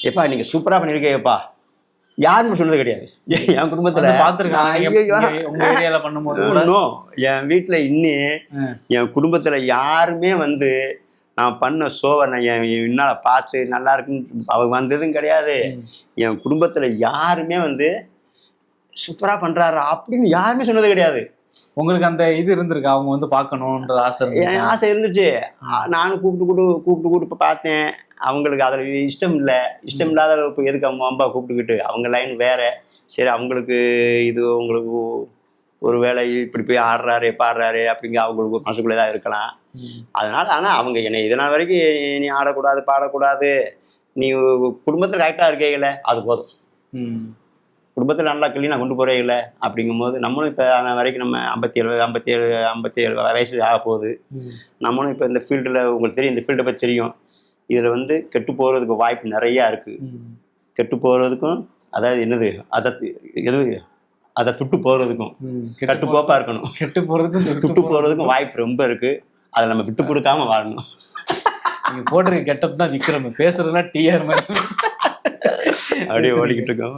எப்பா நீங்க சூப்பரா பண்ணிருக்கேப்பா, யாருன்னு சொன்னது கிடையாது. என் குடும்பத்துல என் வீட்டுல இன்னும் என் குடும்பத்துல யாருமே வந்து நான் பண்ண ஷோவை நான் என்னால பார்த்து நல்லா இருக்குன்னு அவங்க வந்ததும் கிடையாது. என் குடும்பத்துல யாருமே வந்து சூப்பரா பண்றாரு அப்படின்னு யாருமே சொன்னது கிடையாது. உங்களுக்கு அந்த இது இருந்திருக்கு, அவங்க வந்து பார்க்கணுன்ற ஆசை? என் ஆசை இருந்துச்சு. நானும் கூப்பிட்டு பார்த்தேன். அவங்களுக்கு அதில் இஷ்டம் இல்லாத இப்போ எதுக்கு அம்மா அம்பா கூப்பிட்டுக்கிட்டு, அவங்க லைன் வேற. சரி அவங்களுக்கு இது உங்களுக்கு ஒரு வேலை இப்படி போய் பாடுறாரு அப்படிங்க அவங்களுக்கு மனசுக்குள்ளே தான் இருக்கலாம். அதனால ஆனால் அவங்க என்னை இதனால் வரைக்கும் நீ ஆடக்கூடாது பாடக்கூடாது, நீ குடும்பத்தில் கரெக்டாக இருக்கீங்கள அது போதும், குடும்பத்தில் நல்லா கிளீனாக கொண்டு போகிறீங்கள அப்படிங்கும்போது நம்மளும் இப்போ வரைக்கும் நம்ம 57 வயசு ஆக போகுது. நம்மளும் இப்போ இந்த ஃபீல்டில் உங்களுக்கு தெரியும், இந்த ஃபீல்டை பற்றி தெரியும். இதில் வந்து கெட்டு போகிறதுக்கு வாய்ப்பு நிறையா இருக்குது. கெட்டு போகிறதுக்கும் அதாவது என்னது அதை துட்டு போகிறதுக்கும் கட்டுக்கோப்பாக இருக்கணும். கெட்டு போகிறதுக்கும் துட்டு போகிறதுக்கும் வாய்ப்பு ரொம்ப இருக்குது. அதை நம்ம விட்டு கொடுக்காம வாழணும். நீங்கள் போடுற கெட்டப் தான் விக்ரம், பேசுறதுலாம் டிஆர் மாதிரி அப்படியே ஓடிக்கிட்டு இருக்கோம்.